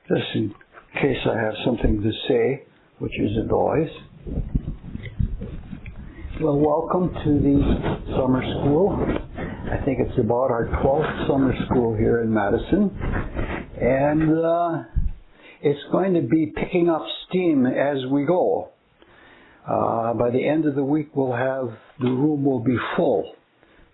just in case I have something to say, which isn't always. Well, welcome to the summer school. I think it's about our 12th summer school here in Madison. And it's going to be picking up steam as we go. By the end of the week, the room will be full.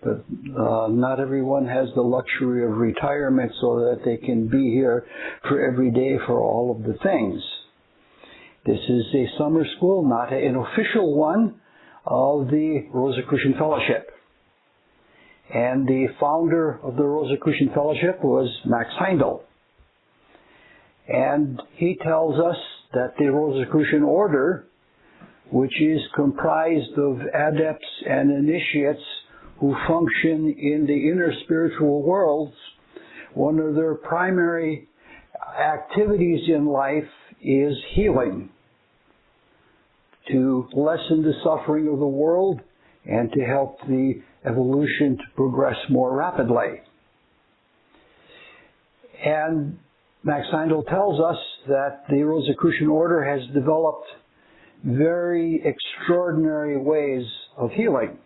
But not everyone has the luxury of retirement so that they can be here for every day for all of the things. This is a summer school, not an official one, of the Rosicrucian Fellowship. And the founder of the Rosicrucian Fellowship was Max Heindel. And he tells us that the Rosicrucian order, which is comprised of adepts and initiates who function in the inner spiritual worlds, one of their primary activities in life is healing, to lessen the suffering of the world and to help the evolution to progress more rapidly. And Max Heindel tells us that the Rosicrucian order has developed very extraordinary ways of healing.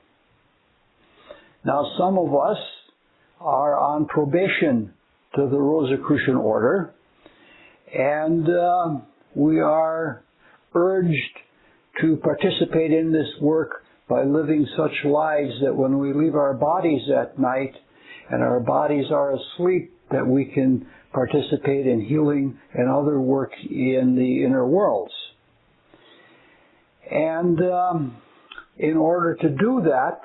Now, some of us are on probation to the Rosicrucian order, and we are urged to participate in this work by living such lives that when we leave our bodies at night and our bodies are asleep, that we can participate in healing and other work in the inner worlds. And in order to do that,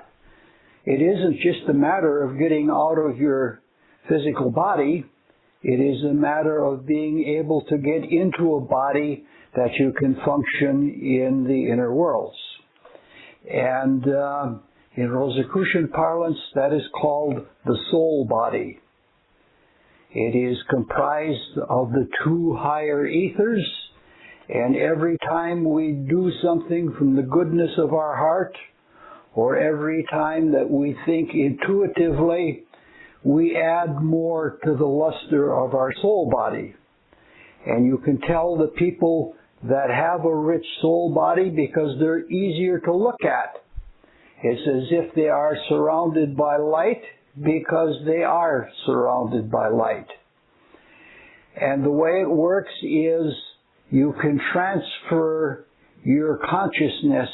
it isn't just a matter of getting out of your physical body. It is a matter of being able to get into a body that you can function in the inner worlds. And in Rosicrucian parlance, that is called the soul body. It is comprised of the two higher ethers, and every time we do something from the goodness of our heart, or every time that we think intuitively, we add more to the luster of our soul body. And you can tell the people that have a rich soul body because they're easier to look at. It's as if they are surrounded by light because they are surrounded by light. And the way it works is you can transfer your consciousness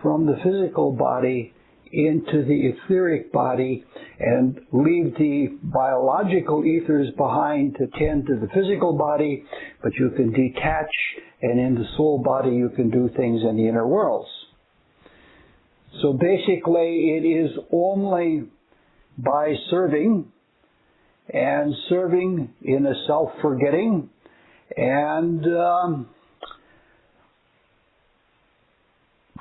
from the physical body into the etheric body and leave the biological ethers behind to tend to the physical body, but you can detach, and in the soul body you can do things in the inner worlds. So basically it is only by serving, and serving in a self-forgetting and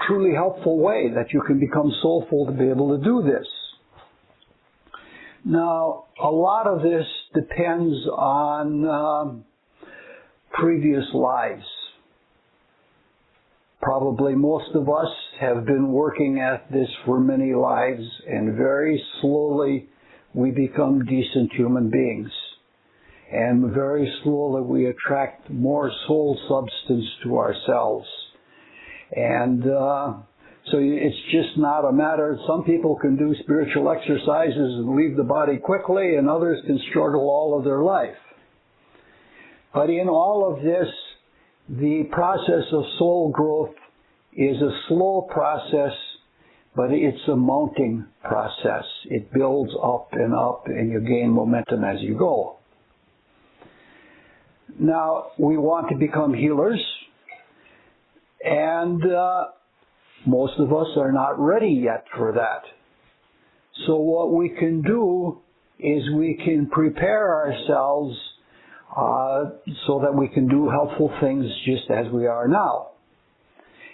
truly helpful way that you can become soulful to be able to do this. Now, a lot of this depends on previous lives. Probably most of us have been working at this for many lives, and very slowly we become decent human beings. And very slowly we attract more soul substance to ourselves. And so it's just not a matter. Some people can do spiritual exercises and leave the body quickly, and others can struggle all of their life. But in all of this, the process of soul growth is a slow process, but it's a mounting process. It builds up, and you gain momentum as you go. Now, we want to become healers. And most of us are not ready yet for that. So what we can do is we can prepare ourselves so that we can do helpful things just as we are now.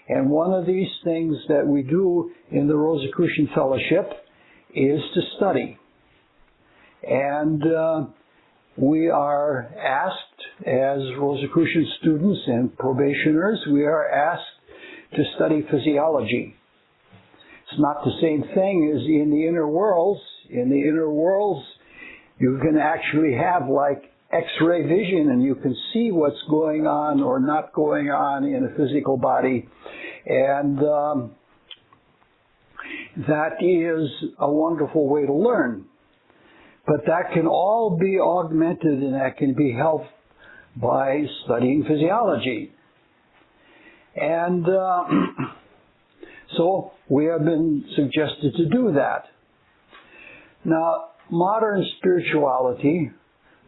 And one of these things that we do in the Rosicrucian Fellowship is to study. And we are asked, as Rosicrucian students and probationers, we are asked to study physiology. It's not the same thing as in the inner worlds. In the inner worlds, you can actually have like X-ray vision, and you can see what's going on or not going on in a physical body. And that is a wonderful way to learn. But that can all be augmented, and that can be helped by studying physiology. And so we have been suggested to do that. Now, modern spirituality,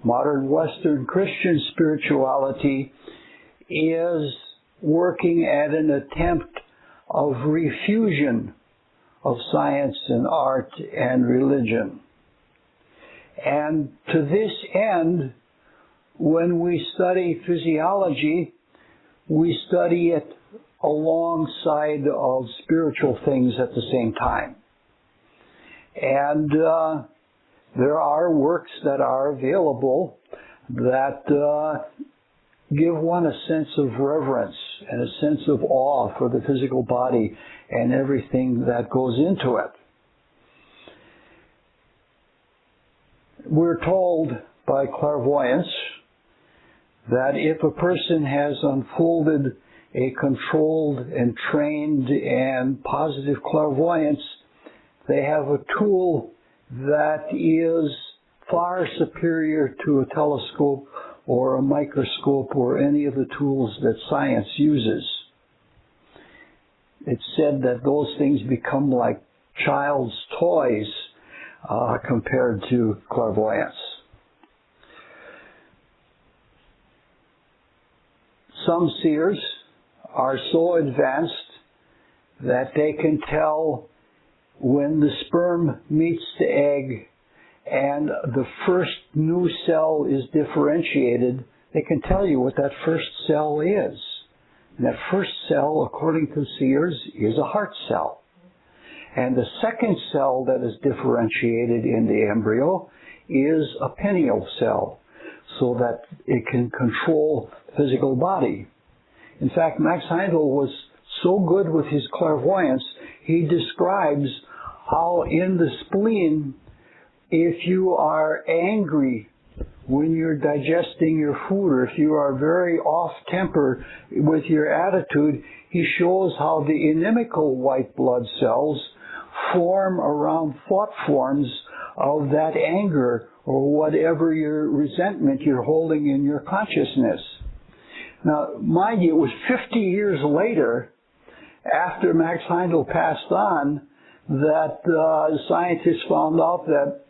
modern Western Christian spirituality, is working at an attempt of refusion of science and art and religion. And to this end, when we study physiology, we study it alongside of spiritual things at the same time. And there are works that are available that give one a sense of reverence and a sense of awe for the physical body and everything that goes into it. We're told by clairvoyance that if a person has unfolded a controlled and trained and positive clairvoyance, they have a tool that is far superior to a telescope or a microscope or any of the tools that science uses. It's said that those things become like child's toys compared to clairvoyance. Some seers are so advanced that they can tell when the sperm meets the egg and the first new cell is differentiated. They can tell you what that first cell is. And that first cell, according to seers, is a heart cell. And the second cell that is differentiated in the embryo is a pineal cell, so that it can control the physical body. In fact, Max Heindel was so good with his clairvoyance, he describes how in the spleen, if you are angry when you're digesting your food, or if you are very off-temper with your attitude, he shows how the inimical white blood cells form around thought forms of that anger or whatever your resentment you're holding in your consciousness. Now, mind you, it was 50 years later, after Max Heindel passed on, that scientists found out that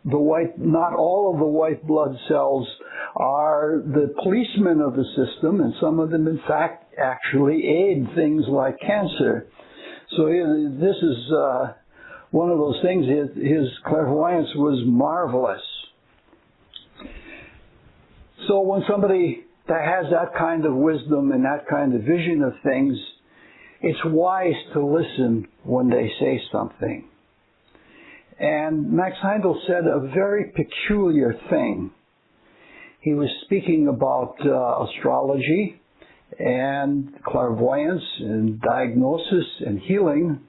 not all of the white blood cells are the policemen of the system, and some of them, in fact, actually aid things like cancer. So this is one of those things. His clairvoyance was marvelous. So when somebody that has that kind of wisdom and that kind of vision of things, it's wise to listen when they say something. And Max Heindel said a very peculiar thing. He was speaking about astrology and clairvoyance and diagnosis and healing.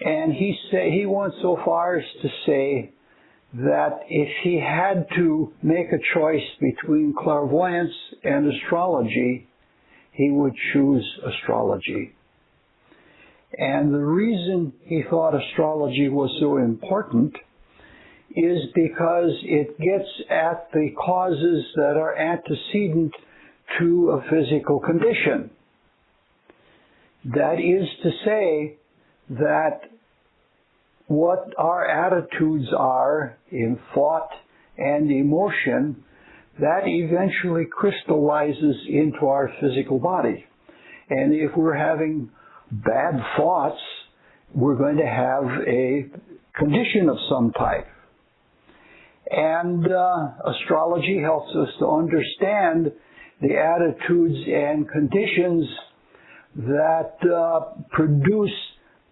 And he went so far as to say that if he had to make a choice between clairvoyance and astrology, he would choose astrology. And the reason he thought astrology was so important is because it gets at the causes that are antecedent to a physical condition. That is to say that what our attitudes are in thought and emotion, that eventually crystallizes into our physical body. And if we're having bad thoughts, we're going to have a condition of some type. And astrology helps us to understand the attitudes and conditions that produce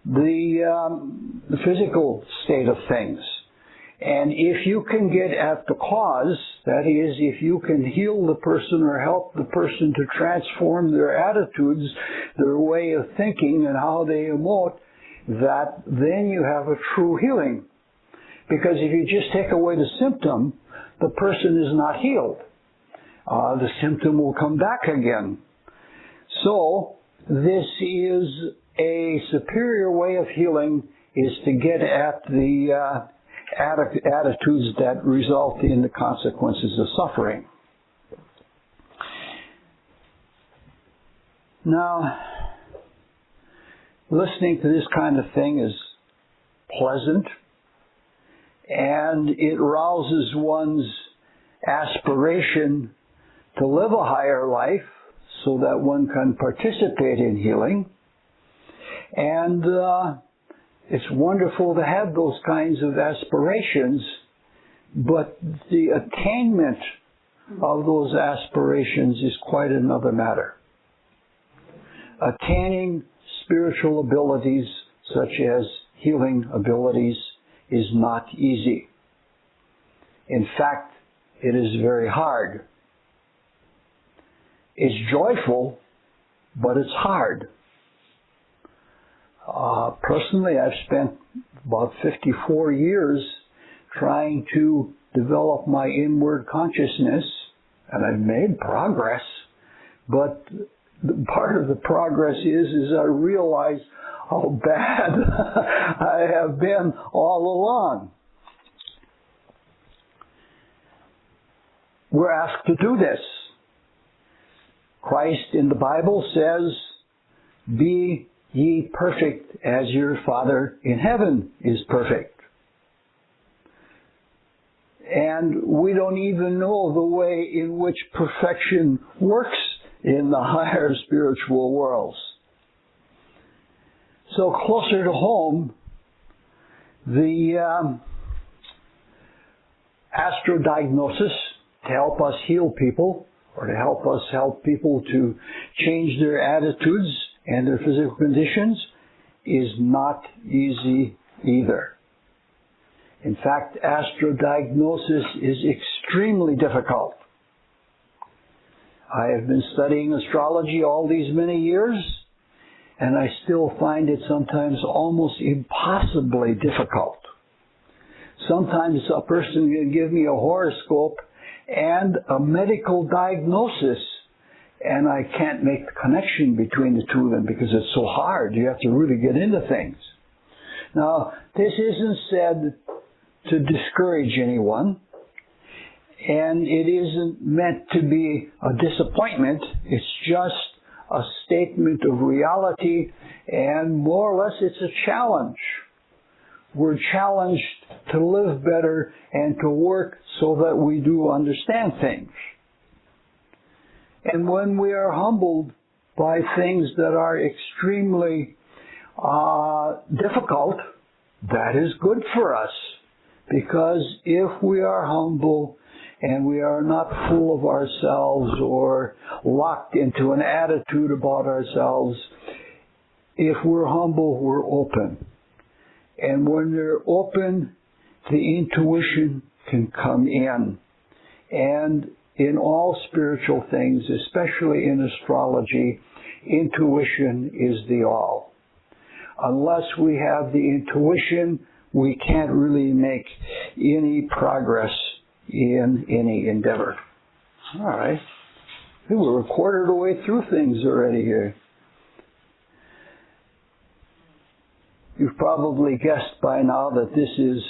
the physical state of things. And if you can get at the cause, that is, if you can heal the person or help the person to transform their attitudes, their way of thinking and how they emote, that then you have a true healing. Because if you just take away the symptom, the person is not healed. the symptom will come back again. So this is a superior way of healing, is to get at the attitudes that result in the consequences of suffering. Now, listening to this kind of thing is pleasant, and it rouses one's aspiration to live a higher life so that one can participate in healing. And it's wonderful to have those kinds of aspirations, but the attainment of those aspirations is quite another matter. Attaining spiritual abilities such as healing abilities is not easy. In fact, it is very hard. It's joyful, but it's hard. Personally, I've spent about 54 years trying to develop my inward consciousness, and I've made progress, but part of the progress is I realize how bad I have been all along. We're asked to do this. Christ in the Bible says, "Be ye perfect as your Father in heaven is perfect." And we don't even know the way in which perfection works in the higher spiritual worlds. So closer to home, the astro-diagnosis, to help us heal people, or to help us help people to change their attitudes and their physical conditions, is not easy either. In fact, astro-diagnosis is extremely difficult. I have been studying astrology all these many years, and I still find it sometimes almost impossibly difficult. Sometimes a person can give me a horoscope and a medical diagnosis, and I can't make the connection between the two of them because it's so hard. You have to really get into things. Now, this isn't said to discourage anyone, and it isn't meant to be a disappointment. It's just a statement of reality, and more or less it's a challenge. We're challenged to live better and to work so that we do understand things. And when we are humbled by things that are extremely difficult, that is good for us. Because if we are humble and we are not full of ourselves or locked into an attitude about ourselves, if we're humble, we're open. And when we're open, the intuition can come in. And in all spiritual things, especially in astrology, intuition is the all. Unless we have the intuition, we can't really make any progress in any endeavor. All right. We're a quarter of the way through things already here. You've probably guessed by now that this is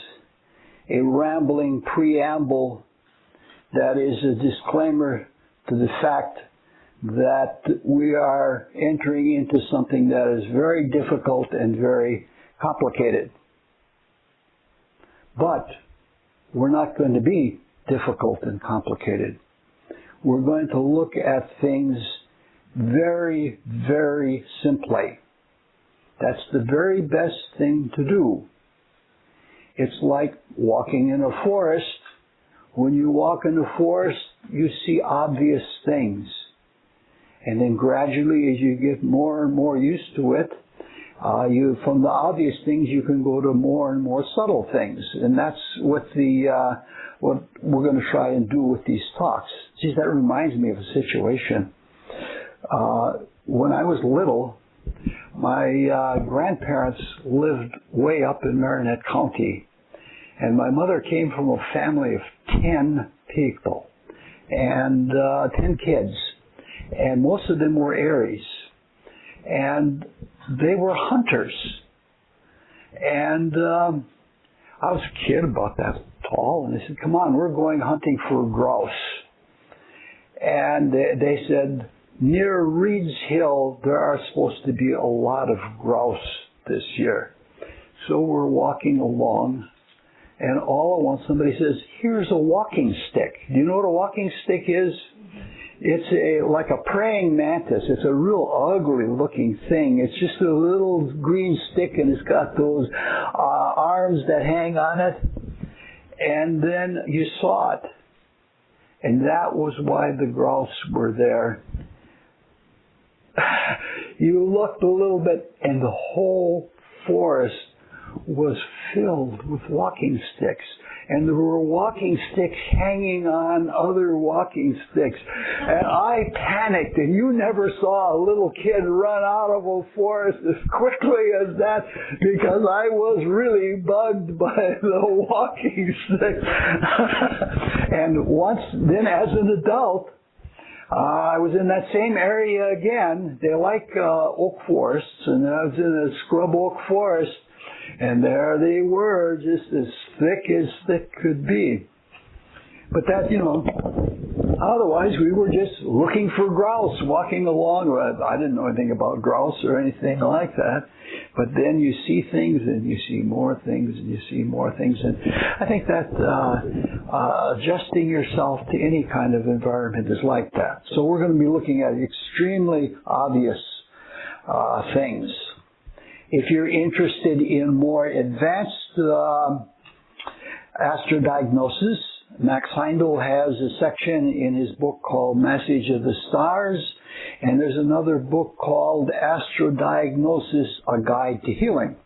a rambling preamble that is a disclaimer to the fact that we are entering into something that is very difficult and very complicated. But we're not going to be difficult and complicated. We're going to look at things very, very simply. That's the very best thing to do. It's like walking in a forest. When you walk in a forest, you see obvious things. And then gradually, as you get more and more used to it, from the obvious things, you can go to more and more subtle things. And that's what what we're going to try and do with these talks. Geez, that reminds me of a situation. When I was little, my grandparents lived way up in Marinette County. And my mother came from a family of 10 people. and 10 kids. And most of them were Aries. And they were hunters. And I was a kid about that tall, and they said, come on, we're going hunting for grouse. And they said, near Reed's Hill, there are supposed to be a lot of grouse this year. So we're walking along, and all at once somebody says, here's a walking stick. Do you know what a walking stick is? It's like a praying mantis. It's a real ugly looking thing. It's just a little green stick, and it's got those arms that hang on it. And then you saw it. And that was why the grouse were there. You looked a little bit, and the whole forest was filled with walking sticks. And there were walking sticks hanging on other walking sticks. And I panicked, and you never saw a little kid run out of a forest as quickly as that, because I was really bugged by the walking sticks. And then as an adult, I was in that same area again. They like oak forests, and I was in a scrub oak forest. And there they were, just as thick could be. But that, otherwise we were just looking for grouse, walking along. I didn't know anything about grouse or anything like that. But then you see things, and you see more things, and you see more things. And I think that adjusting yourself to any kind of environment is like that. So we're going to be looking at extremely obvious things. If you're interested in more advanced astro-diagnosis, Max Heindel has a section in his book called Message of the Stars, and there's another book called Astro-Diagnosis, A Guide to Healing.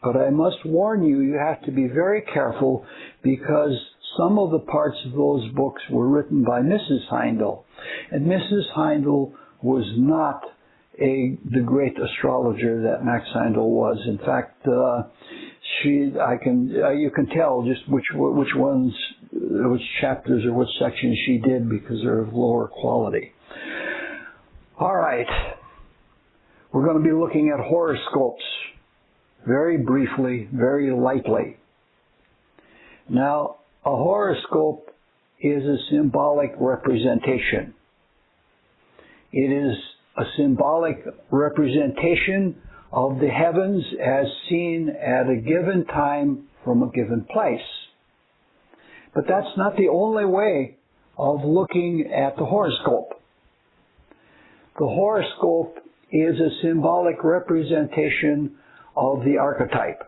But I must warn you, you have to be very careful, because some of the parts of those books were written by Mrs. Heindel. And Mrs. Heindel was not the great astrologer that Max Heindel was. In fact, you can tell just which chapters or which sections she did, because they're of lower quality. All right, we're going to be looking at horoscopes very briefly, very lightly. Now, a horoscope is a symbolic representation. It is a symbolic representation of the heavens as seen at a given time from a given place. But that's not the only way of looking at the horoscope. The horoscope is a symbolic representation of the archetype.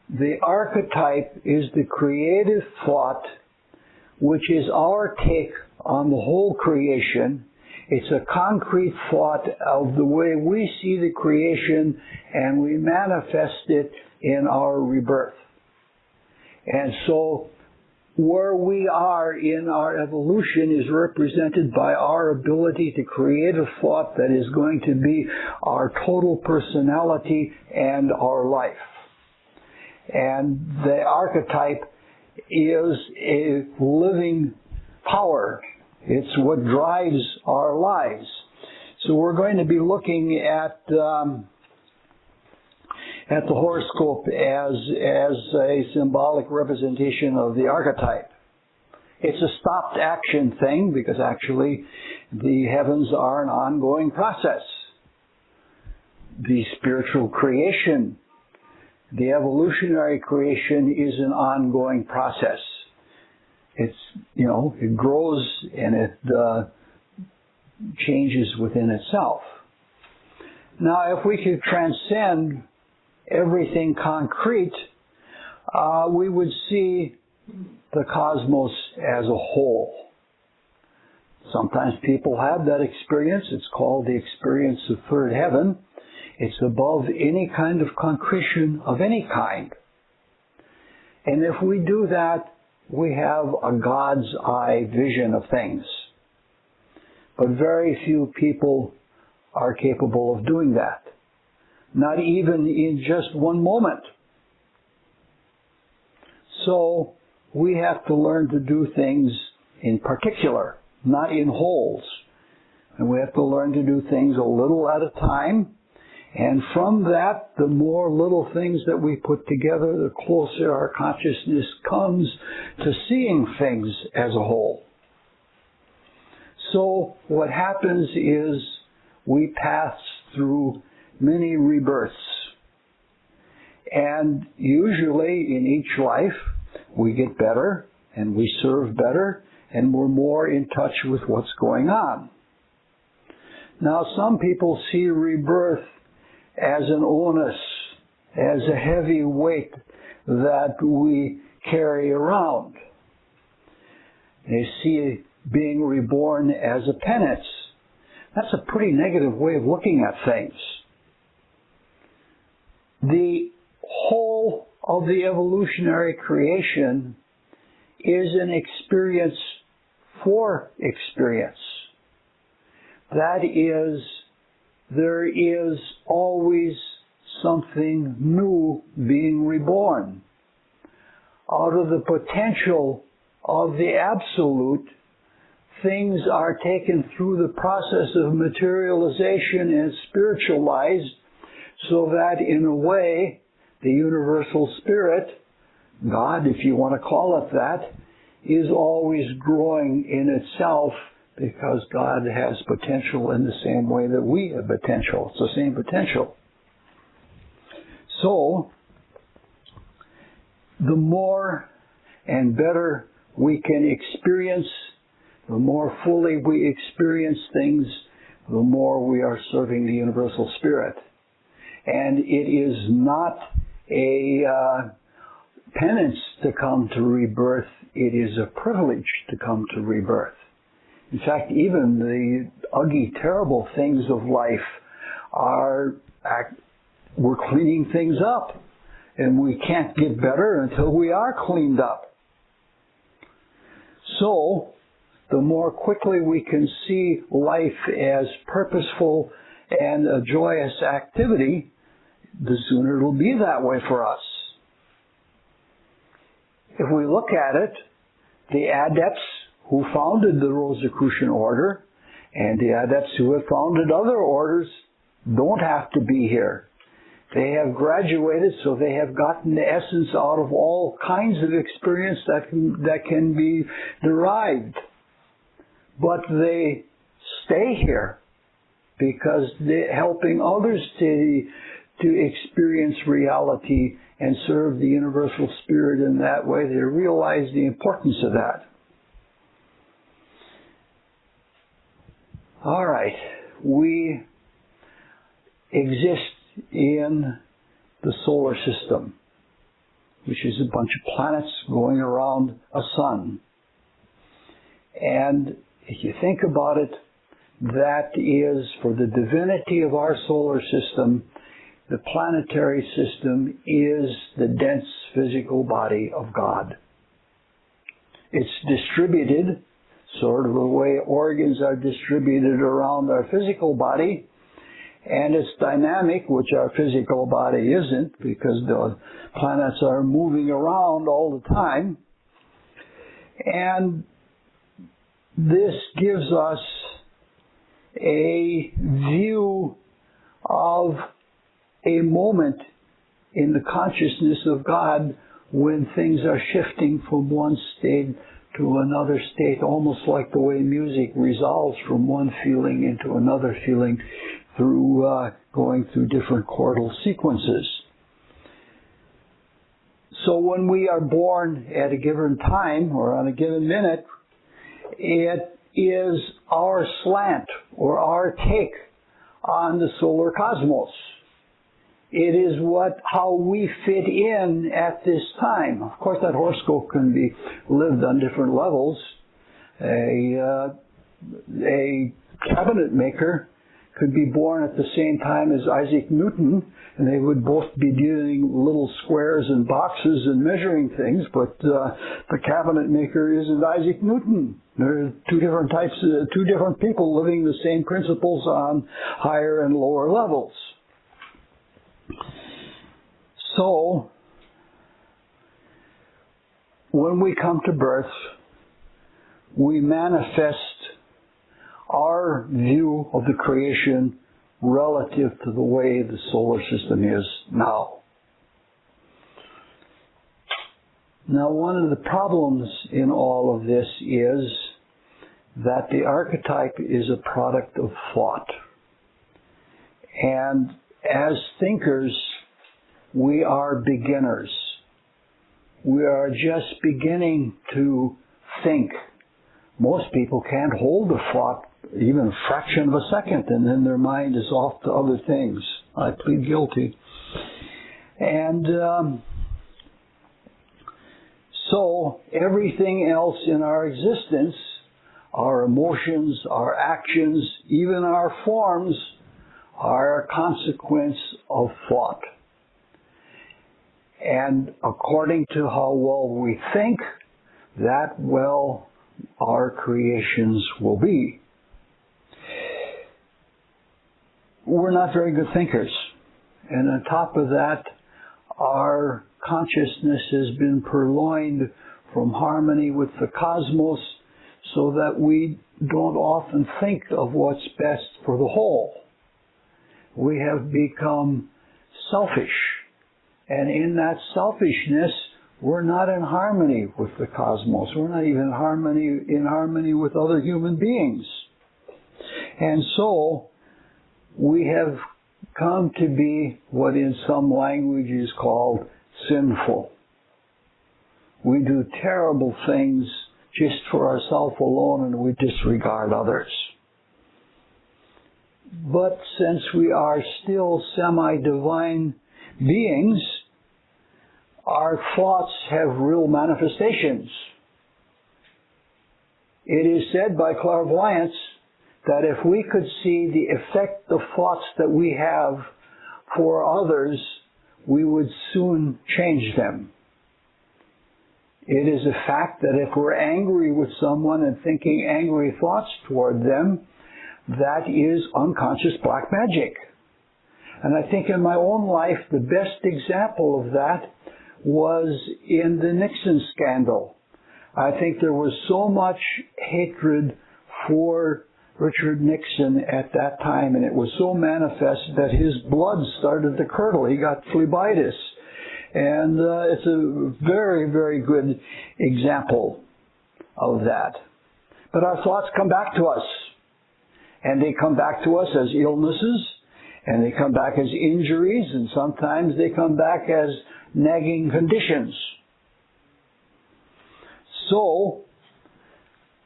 The archetype is the creative thought, which is our take on the whole creation. It's a concrete thought of the way we see the creation, and we manifest it in our rebirth. And so where we are in our evolution is represented by our ability to create a thought that is going to be our total personality and our life. And the archetype is a living power. It's what drives our lives. So we're going to be looking at the horoscope as a symbolic representation of the archetype. It's a stopped action thing, because actually the heavens are an ongoing process. The spiritual creation, the evolutionary creation, is an ongoing process. It's, it grows and it changes within itself. Now, if we could transcend everything concrete, we would see the cosmos as a whole. Sometimes people have that experience. It's called the experience of third heaven. It's above any kind of concretion of any kind. And if we do that, we have a God's eye vision of things. But very few people are capable of doing that. Not even in just one moment. So we have to learn to do things in particular, not in wholes. And we have to learn to do things a little at a time. And from that, the more little things that we put together, the closer our consciousness comes to seeing things as a whole. So what happens is we pass through many rebirths. And usually in each life, we get better and we serve better and we're more in touch with what's going on. Now, some people see rebirth as an onus, as a heavy weight that we carry around. They see being reborn as a penance. That's a pretty negative way of looking at things. The whole of the evolutionary creation is an experience for experience. That is, there is always something new being reborn. Out of the potential of the absolute, things are taken through the process of materialization and spiritualized so that in a way, the universal spirit, God, if you want to call it that, is always growing in itself because God has potential in the same way that we have potential. It's the same potential. So, the more and better we can experience, the more fully we experience things, the more we are serving the universal spirit. And it is not a penance to come to rebirth. It is a privilege to come to rebirth. In fact, even the ugly, terrible things of life we're cleaning things up. And we can't get better until we are cleaned up. So, the more quickly we can see life as purposeful and a joyous activity, the sooner it'll be that way for us. If we look at it, the adepts who founded the Rosicrucian order and the adepts who have founded other orders don't have to be here. They have graduated, so they have gotten the essence out of all kinds of experience that can be derived. But they stay here because they're helping others to experience reality and serve the universal spirit in that way. They realize the importance of that. All right, we exist in the solar system, which is a bunch of planets going around a sun. And if you think about it, that is, for the divinity of our solar system, the planetary system is the dense physical body of God. It's distributed, sort of the way organs are distributed around our physical body, and it's dynamic, which our physical body isn't, because the planets are moving around all the time. And this gives us a view of a moment in the consciousness of God when things are shifting from one state to another state, almost like the way music resolves from one feeling into another feeling through going through different chordal sequences. So when we are born at a given time or on a given minute, it is our slant or our take on the solar cosmos. It is how we fit in at this time. Of course, that horoscope can be lived on different levels. A cabinet maker could be born at the same time as Isaac Newton, and they would both be doing little squares and boxes and measuring things, but the cabinet maker isn't Isaac Newton. There are two different people living the same principles on higher and lower levels. So, when we come to birth, we manifest our view of the creation relative to the way the solar system is now. Now, one of the problems in all of this is that the archetype is a product of thought. And as thinkers, we are beginners. We are just beginning to think. Most people can't hold a thought even a fraction of a second, and then their mind is off to other things. I plead guilty. And so everything else in our existence, our emotions, our actions, even our forms, are a consequence of thought. And according to how well we think, that well our creations will be. We're not very good thinkers. And on top of that, our consciousness has been purloined from harmony with the cosmos so that we don't often think of what's best for the whole. We have become selfish. And in that selfishness, we're not in harmony with the cosmos. We're not even in harmony with other human beings. And so, we have come to be what in some language is called sinful. We do terrible things just for ourselves alone, and we disregard others. But since we are still semi-divine beings, our thoughts have real manifestations. It is said by clairvoyants that if we could see the effect of thoughts that we have for others, we would soon change them. It is a fact that if we're angry with someone and thinking angry thoughts toward them, that is unconscious black magic. And I think in my own life, the best example of that was in the Nixon scandal. I think there was so much hatred for Richard Nixon at that time, and it was so manifest that his blood started to curdle. He got phlebitis. And it's a very, very good example of that. But our thoughts come back to us. And they come back to us as illnesses, and they come back as injuries, and sometimes they come back as nagging conditions. So,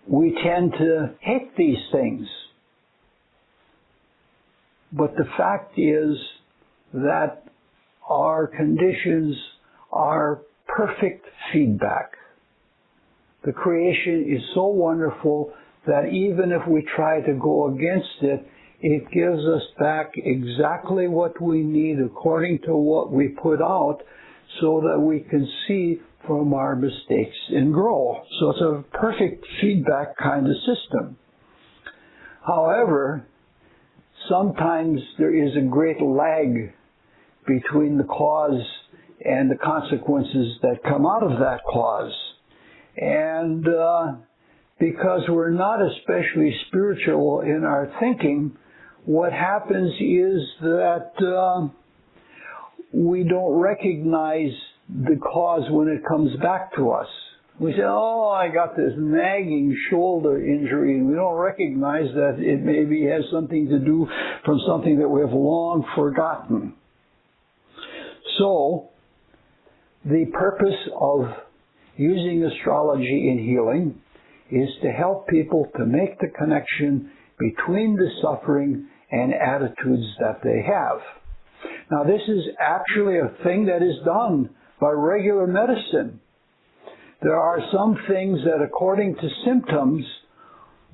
we tend to hate these things. But the fact is that our conditions are perfect feedback. The creation is so wonderful that even if we try to go against it, it gives us back exactly what we need according to what we put out so that we can see from our mistakes and grow. So it's a perfect feedback kind of system. However, sometimes there is a great lag between the cause and the consequences that come out of that cause. And because we're not especially spiritual in our thinking, what happens is that we don't recognize the cause when it comes back to us. We say, oh, I got this nagging shoulder injury, and we don't recognize that it maybe has something to do from something that we have long forgotten. So, the purpose of using astrology in healing is to help people to make the connection between the suffering and attitudes that they have. Now, this is actually a thing that is done by regular medicine. There are some things that, according to symptoms,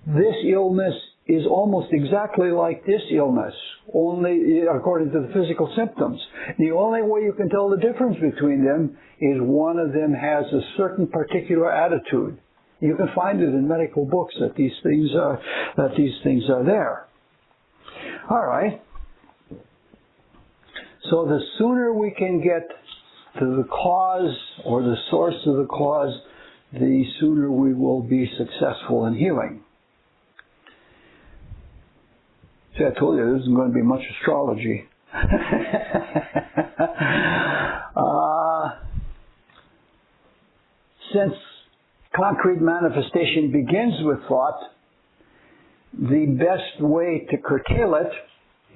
this illness is almost exactly like this illness, only according to the physical symptoms. The only way you can tell the difference between them is one of them has a certain particular attitude. You can find it in medical books that these things are there. All right. So the sooner we can get to the cause or the source of the cause, the sooner we will be successful in healing. See, I told you there isn't going to be much astrology. Since concrete manifestation begins with thought, the best way to curtail it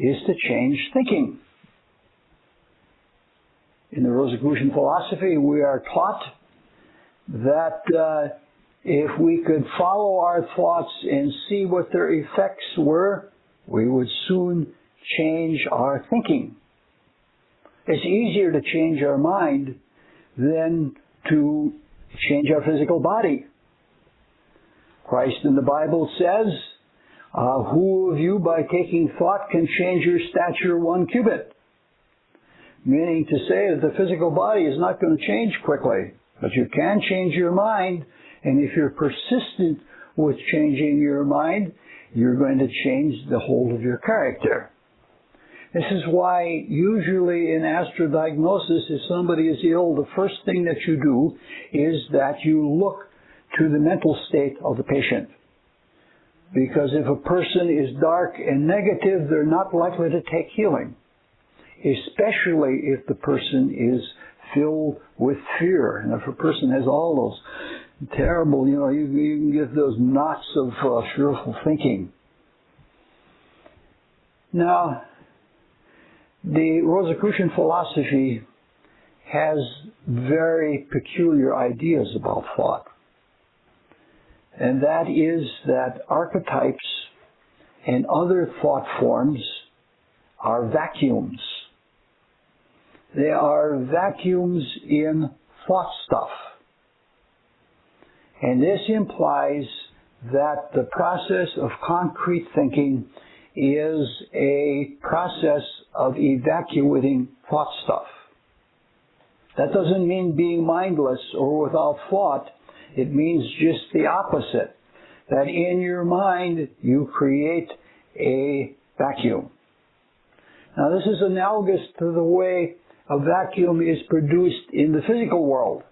is to change thinking. In the Rosicrucian philosophy, we are taught that if we could follow our thoughts and see what their effects were, we would soon change our thinking. It's easier to change our mind than to change our physical body. Christ in the Bible says, who of you by taking thought can change your stature 1 cubit? Meaning to say that the physical body is not going to change quickly, but you can change your mind, and if you're persistent with changing your mind, you're going to change the whole of your character. This is why usually in astro-diagnosis, if somebody is ill, the first thing that you do is that you look to the mental state of the patient. Because if a person is dark and negative, they're not likely to take healing. Especially if the person is filled with fear. And if a person has all those terrible, you can get those knots of fearful thinking. Now, the Rosicrucian philosophy has very peculiar ideas about thought. And that is that archetypes and other thought forms are vacuums. They are vacuums in thought stuff. And this implies that the process of concrete thinking is a process of evacuating thought stuff. That doesn't mean being mindless or without thought. It means just the opposite. That in your mind, you create a vacuum. Now this is analogous to the way a vacuum is produced in the physical world.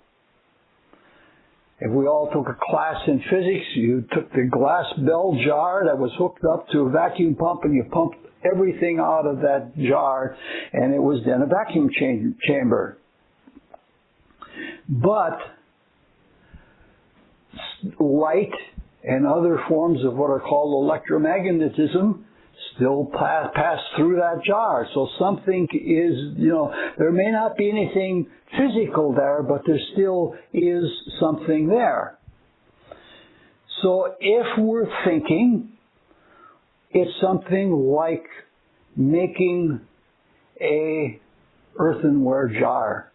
If we all took a class in physics, you took the glass bell jar that was hooked up to a vacuum pump and you pumped everything out of that jar, and it was then a vacuum chamber. But light and other forms of what are called electromagnetism still pass through that jar. So something is, there may not be anything physical there, but there still is something there. So if we're thinking, it's something like making a earthenware jar.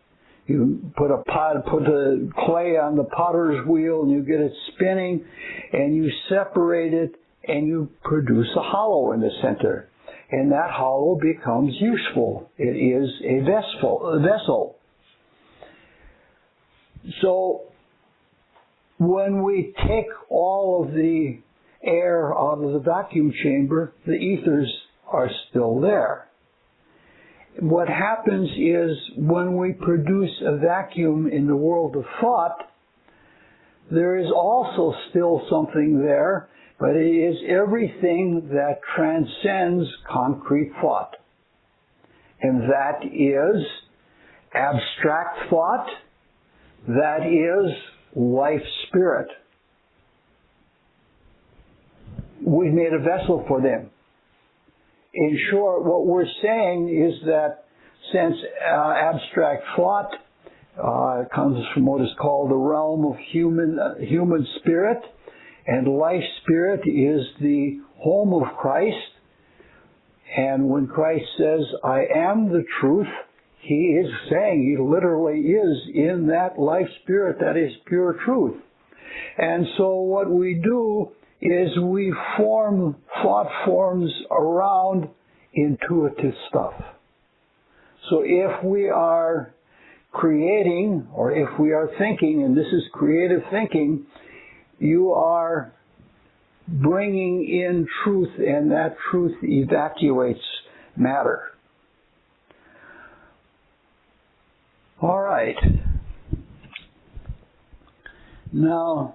You put a clay on the potter's wheel and you get it spinning and you separate it and you produce a hollow in the center. And that hollow becomes useful. It is a vessel. So when we take all of the air out of the vacuum chamber, the ethers are still there. What happens is when we produce a vacuum in the world of thought, there is also still something there, but it is everything that transcends concrete thought. And that is abstract thought, that is life spirit. We've made a vessel for them. In short, what we're saying is that since abstract thought comes from what is called the realm of human spirit, and life spirit is the home of Christ, and when Christ says, I am the truth, he is saying, he literally is in that life spirit that is pure truth. And so what we do is we form thought forms around intuitive stuff. So if we are creating, or if we are thinking, and this is creative thinking, you are bringing in truth, and that truth evacuates matter. All right. Now,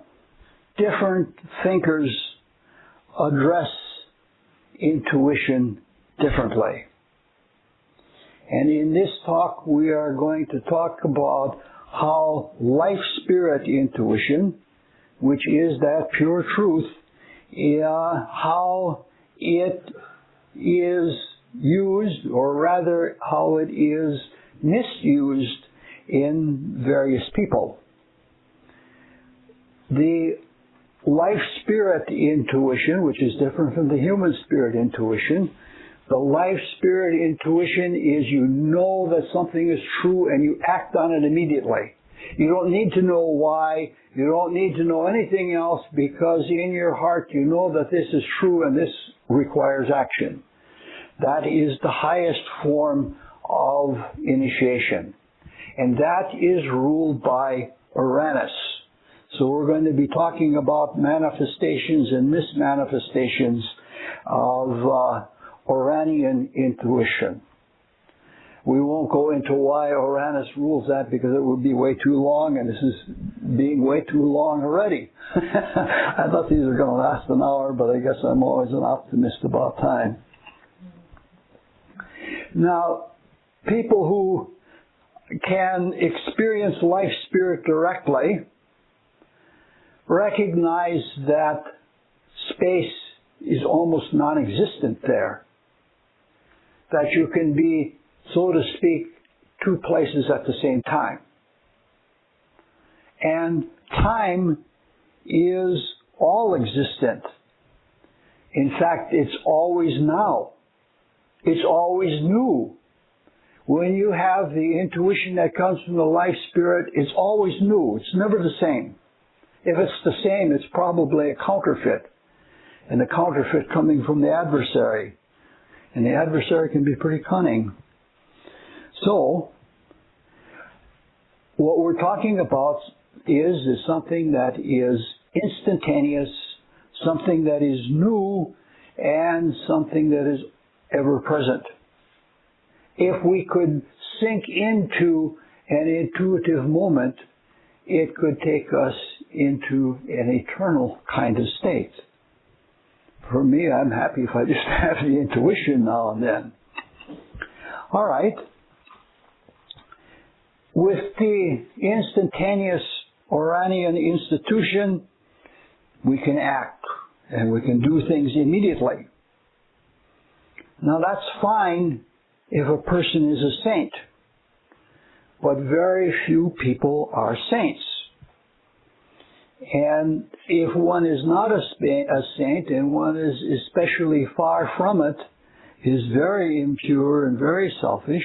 different thinkers address intuition differently. And in this talk, we are going to talk about how life spirit intuition, which is that pure truth, how it is used, or rather how it is misused in various people. The life spirit intuition, which is different from the human spirit intuition, the life spirit intuition is you know that something is true and you act on it immediately. You don't need to know why. You don't need to know anything else, because in your heart you know that this is true and this requires action. That is the highest form of initiation. And that is ruled by Uranus. So we're going to be talking about manifestations and mismanifestations of Uranian intuition. We won't go into why Uranus rules that, because it would be way too long, and this is being way too long already. I thought these were going to last an hour, but I guess I'm always an optimist about time. Now, people who can experience life spirit directly recognize that space is almost non-existent there. That you can be, so to speak, two places at the same time. And time is all existent. In fact, it's always now. It's always new. When you have the intuition that comes from the life spirit, it's always new. It's never the same. If it's the same, it's probably a counterfeit. And the counterfeit coming from the adversary. And the adversary can be pretty cunning. So, what we're talking about is something that is instantaneous, something that is new, and something that is ever present. If we could sink into an intuitive moment, it could take us into an eternal kind of state. For me, I'm happy if I just have the intuition now and then. All right. With the instantaneous Uranian institution, we can act and we can do things immediately. Now that's fine if a person is a saint, but very few people are saints. And if one is not a saint and one is especially far from it, is very impure and very selfish,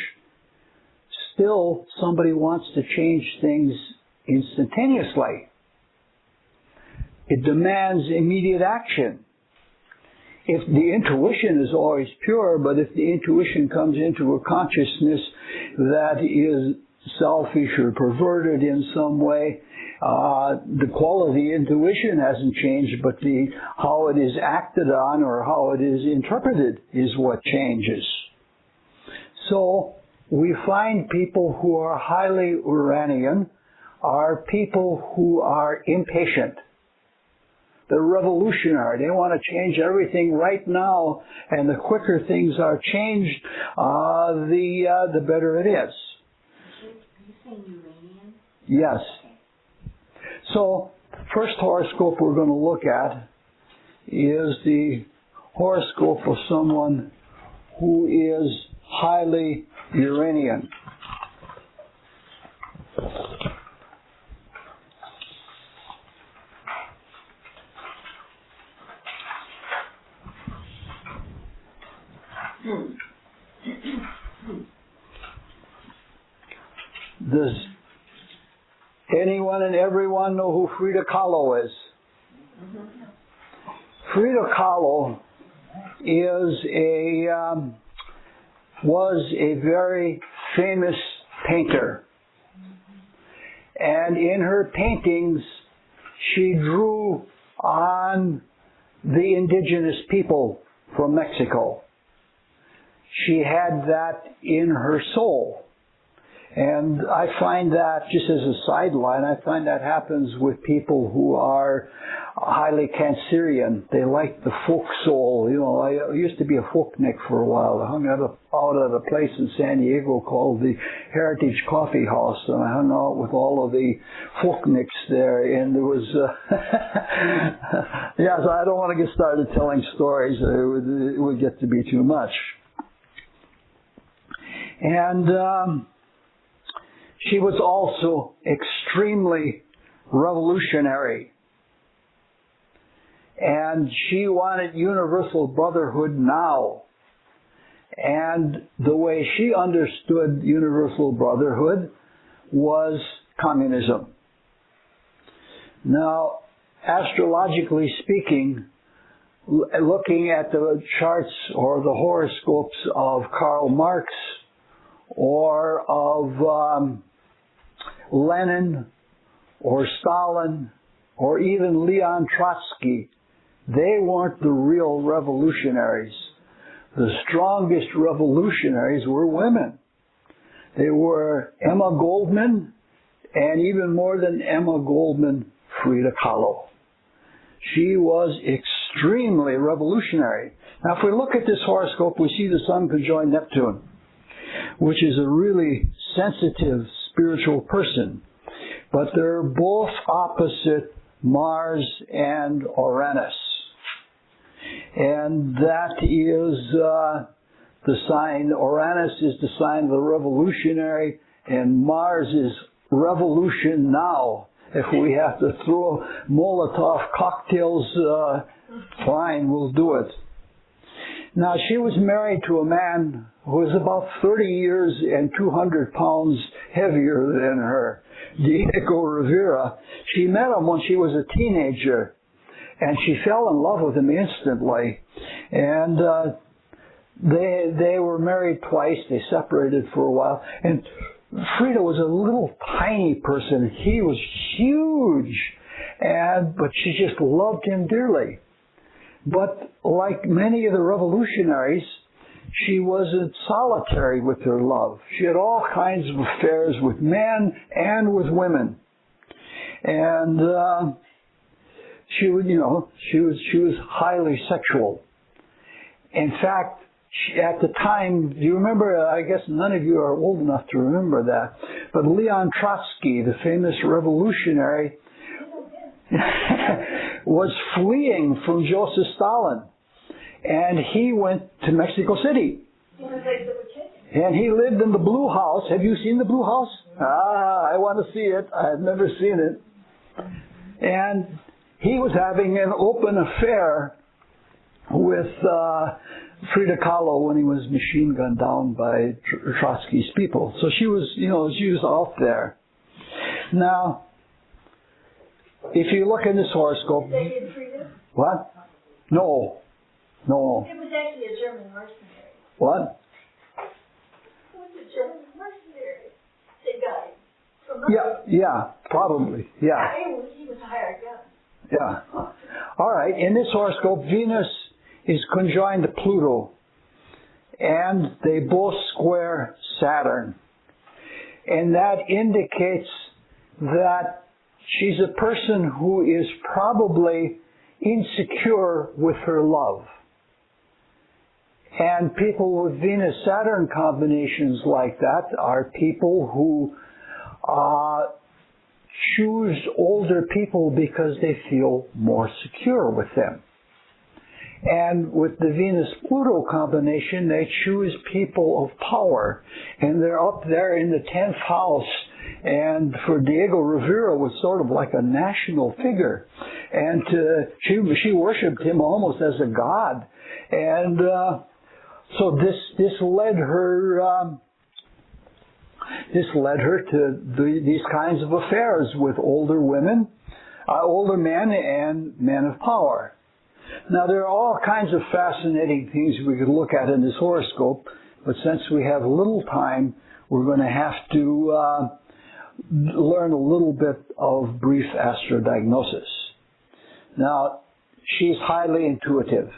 still somebody wants to change things instantaneously. It demands immediate action. If the intuition is always pure, but if the intuition comes into a consciousness that is selfish or perverted in some way, the quality of intuition hasn't changed, but how it is acted on or how it is interpreted is what changes. So we find people who are highly Uranian are people who are impatient. They're revolutionary. They want to change everything right now, and the quicker things are changed, the better it is. Are you saying Uranian? Yes. So, first horoscope we're going to look at is the horoscope of someone who is highly Uranian. Does anyone and everyone know who Frida Kahlo is? Frida Kahlo was a very famous painter. And in her paintings, she drew on the indigenous people from Mexico. She had that in her soul. And I find that, just as a sideline, I find that happens with people who are highly Cancerian. They like the folk soul. You know, I used to be a folknik for a while. I hung out at a place in San Diego called the Heritage Coffee House, and I hung out with all of the folkniks there, and there was, yeah, so I don't want to get started telling stories. It would get to be too much. And she was also extremely revolutionary. And she wanted universal brotherhood now. And the way she understood universal brotherhood was communism. Now, astrologically speaking, looking at the charts or the horoscopes of Karl Marx or of Lenin or Stalin or even Leon Trotsky, they weren't the real revolutionaries. The strongest revolutionaries were women. They were Emma Goldman, and even more than Emma Goldman, Frida Kahlo. She was extremely revolutionary. Now, if we look at this horoscope, we see the Sun conjoined Neptune, which is a really sensitive spiritual person. But they're both opposite Mars and Uranus. And that is the sign, Uranus is the sign of the revolutionary, and Mars is revolution now. If we have to throw Molotov cocktails, fine, we'll do it. Now, she was married to a man who was about 30 years and 200 pounds heavier than her, Diego Rivera. She met him when she was a teenager, and she fell in love with him instantly. And they were married twice. They separated for a while. And Frida was a little tiny person. He was huge, but she just loved him dearly. But like many of the revolutionaries, she wasn't solitary with her love. She had all kinds of affairs with men and with women. And she was highly sexual. In fact, at the time, do you remember, I guess none of you are old enough to remember that, but Leon Trotsky, the famous revolutionary, was fleeing from Joseph Stalin. And he went to Mexico City. And he lived in the Blue House. Have you seen the Blue House? I want to see it. I've never seen it. And he was having an open affair with Frida Kahlo when he was machine gunned down by Trotsky's people. So she was out there. Now, if you look in this horoscope... They did Frida? What? No. It was actually a German mercenary. What? It was a German mercenary. They died. From Russia. Yeah, probably. Yeah. He was a hired gun. Yeah. All right. In this horoscope, Venus is conjoined to Pluto, and they both square Saturn. And that indicates that she's a person who is probably insecure with her love. And people with Venus-Saturn combinations like that are people who choose older people because they feel more secure with them. And with the Venus-Pluto combination, they choose people of power. And they're up there in the 10th house. And for Diego Rivera was sort of like a national figure. And she worshipped him almost as a god. And so this led her to these kinds of affairs with older women, older men, and men of power. Now, there are all kinds of fascinating things we could look at in this horoscope, but since we have little time, we're going to have to learn a little bit of brief astro-diagnosis. Now, she's highly intuitive.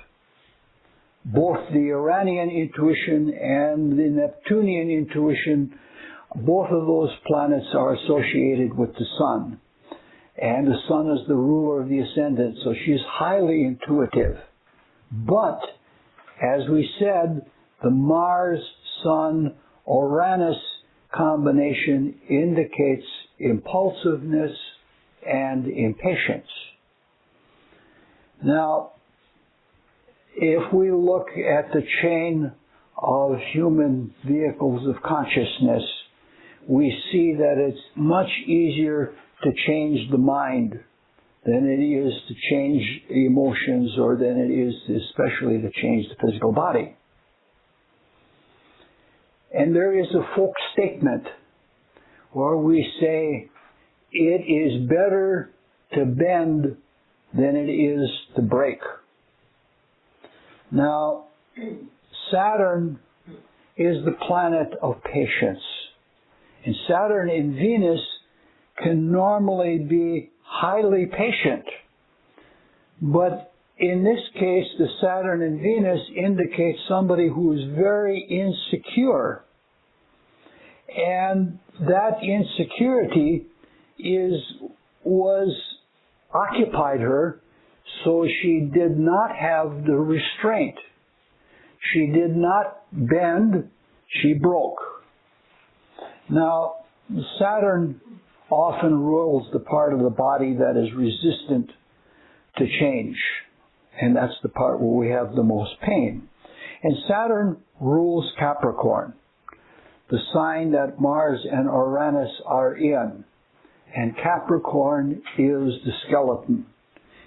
Both the Uranian intuition and the Neptunian intuition both of those planets are associated with the sun. And the sun is the ruler of the ascendant, so she's highly intuitive. But, as we said, the Mars-Sun-Uranus combination indicates impulsiveness and impatience. Now, if we look at the chain of human vehicles of consciousness, we see that it's much easier to change the mind than it is to change emotions, or than it is especially to change the physical body. And there is a folk statement where we say, it is better to bend than it is to break. Now, Saturn is the planet of patience. And Saturn and Venus can normally be highly patient. But in this case, the Saturn and Venus indicate somebody who is very insecure. And that insecurity occupied her, so she did not have the restraint. She did not bend, she broke. Now, Saturn often rules the part of the body that is resistant to change. And that's the part where we have the most pain. And Saturn rules Capricorn, the sign that Mars and Uranus are in. And Capricorn is the skeleton.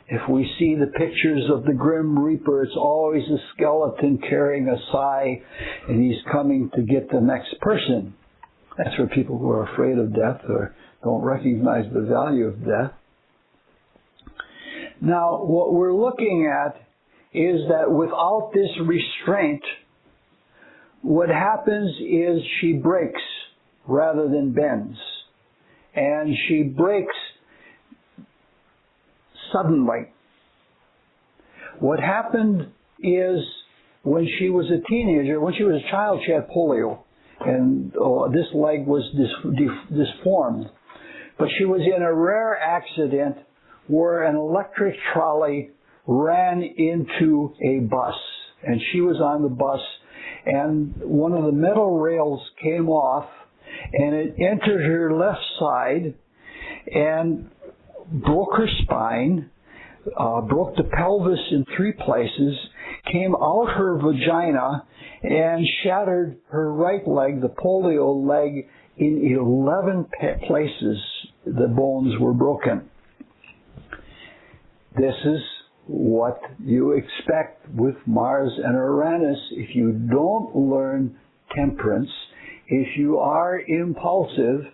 If we see the pictures of the Grim Reaper, it's always a skeleton carrying a sigh, and he's coming to get the next person. That's for people who are afraid of death or don't recognize the value of death. Now, what we're looking at is that without this restraint, what happens is she breaks rather than bends. And she breaks suddenly. What happened is, when she was a teenager, when she was a child, she had polio. And this leg was disformed. But she was in a rare accident where an electric trolley ran into a bus. And she was on the bus, and one of the metal rails came off, and it entered her left side and broke her spine, broke the pelvis in 3 places, came out her vagina, and shattered her right leg, the polio leg, in 11 places. The bones were broken. This is what you expect with Mars and Uranus if you don't learn temperance. If you are impulsive,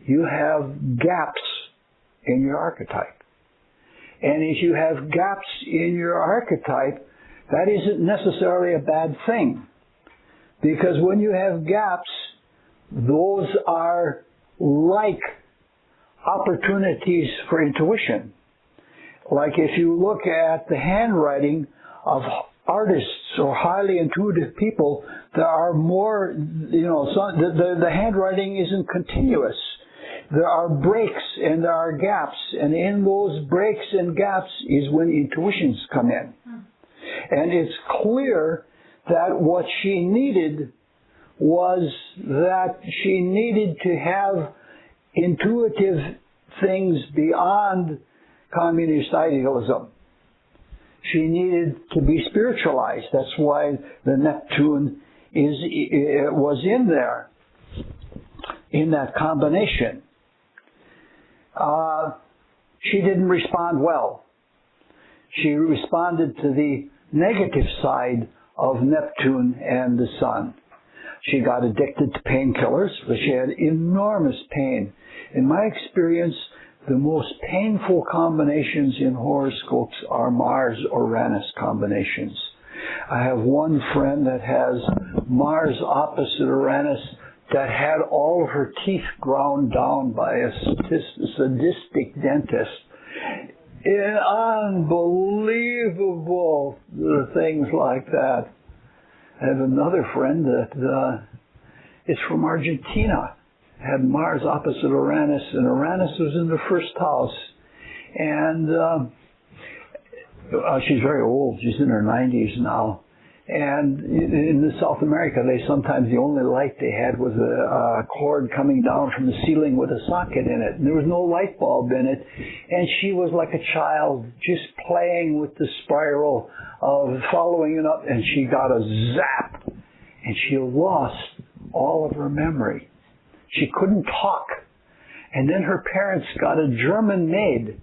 you have gaps in your archetype. And if you have gaps in your archetype, that isn't necessarily a bad thing. Because when you have gaps, those are like opportunities for intuition. Like if you look at the handwriting of artists or highly intuitive people, there are more, the handwriting isn't continuous. There are breaks and there are gaps. And in those breaks and gaps is when intuitions come in. And it's clear that what she needed was that she needed to have intuitive things beyond communist idealism. She needed to be spiritualized. That's why the Neptune was in there, in that combination. She didn't respond well. She responded to the negative side of Neptune and the Sun. She got addicted to painkillers, but she had enormous pain. In my experience, the most painful combinations in horoscopes are Mars-Uranus combinations. I have one friend that has Mars opposite Uranus that had all of her teeth ground down by a sadistic dentist. Unbelievable things like that. I have another friend that is from Argentina, had Mars opposite Uranus, and Uranus was in the first house. And she's very old. She's in her 90s now. And in South America, sometimes the only light they had was a cord coming down from the ceiling with a socket in it. And there was no light bulb in it. And she was like a child, just playing with the spiral of following it up. And she got a zap. And she lost all of her memory. She couldn't talk. And then her parents got a German maid.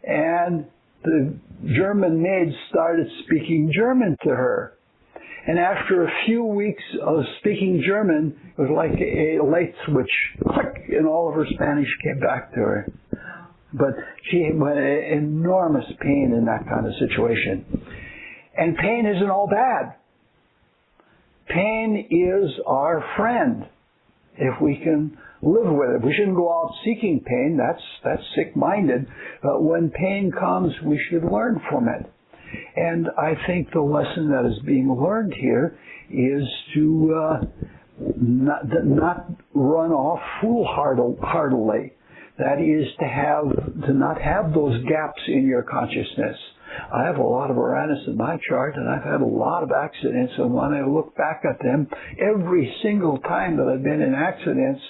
And the German maid started speaking German to her. And after a few weeks of speaking German, it was like a light switch, click, and all of her Spanish came back to her. But she had enormous pain in that kind of situation. And pain isn't all bad. Pain is our friend if we can live with it. We shouldn't go out seeking pain. That's sick-minded. But when pain comes, we should learn from it. And I think the lesson that is being learned here is to not run off foolhardily. That is to not have those gaps in your consciousness. I have a lot of Uranus in my chart, and I've had a lot of accidents, and when I look back at them, every single time that I've been in accidents,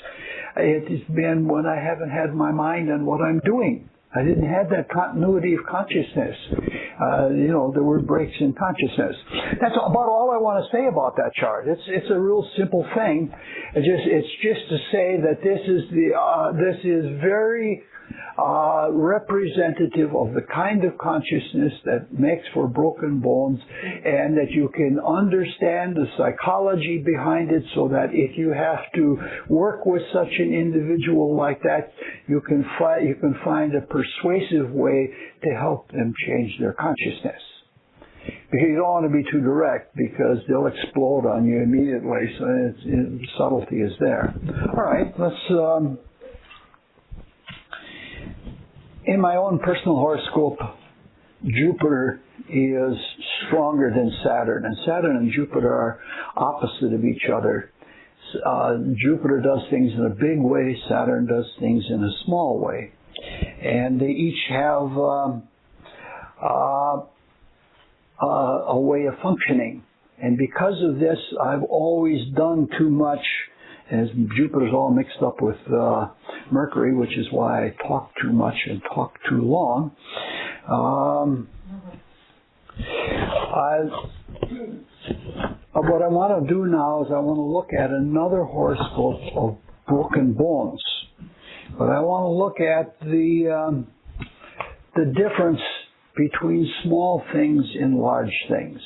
it has been when I haven't had my mind on what I'm doing. I didn't have that continuity of consciousness. There were breaks in consciousness. That's about all I want to say about that chart. It's a real simple thing. It's just to say that this is very representative of the kind of consciousness that makes for broken bones, and that you can understand the psychology behind it, so that if you have to work with such an individual like that, you can find a persuasive way to help them change their consciousness. Because you don't want to be too direct, because they'll explode on you immediately, so subtlety is there. All right, let's... In my own personal horoscope, Jupiter is stronger than Saturn, and Saturn and Jupiter are opposite of each other. Jupiter does things in a big way, Saturn does things in a small way. And they each have a way of functioning. And because of this, I've always done too much, as Jupiter's all mixed up with Mercury, which is why I talk too much and talk too long. What I want to do now is I want to look at another horoscope of broken bones. But I want to look at the difference between small things and large things.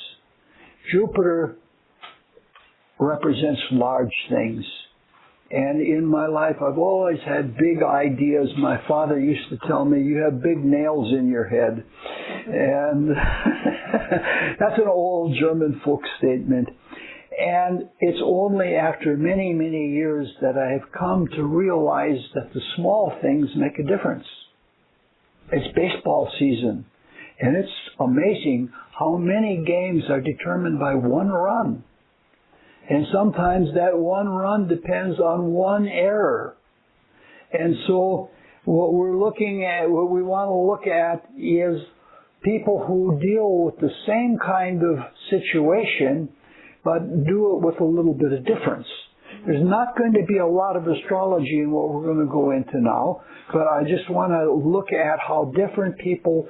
Jupiter represents large things. And in my life, I've always had big ideas. My father used to tell me, you have big nails in your head. And that's an old German folk statement. And it's only after many, many years that I have come to realize that the small things make a difference. It's baseball season. And it's amazing how many games are determined by one run. And sometimes that one run depends on one error. And so what we want to look at is people who deal with the same kind of situation, but do it with a little bit of difference. There's not going to be a lot of astrology in what we're going to go into now, but I just want to look at how different people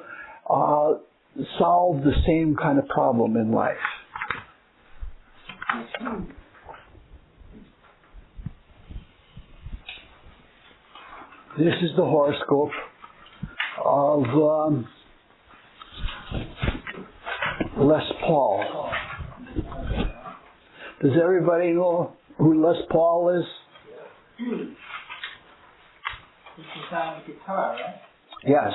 solve the same kind of problem in life. This is the horoscope of Les Paul. Does everybody know who Les Paul is? He designed the guitar, right? Yes.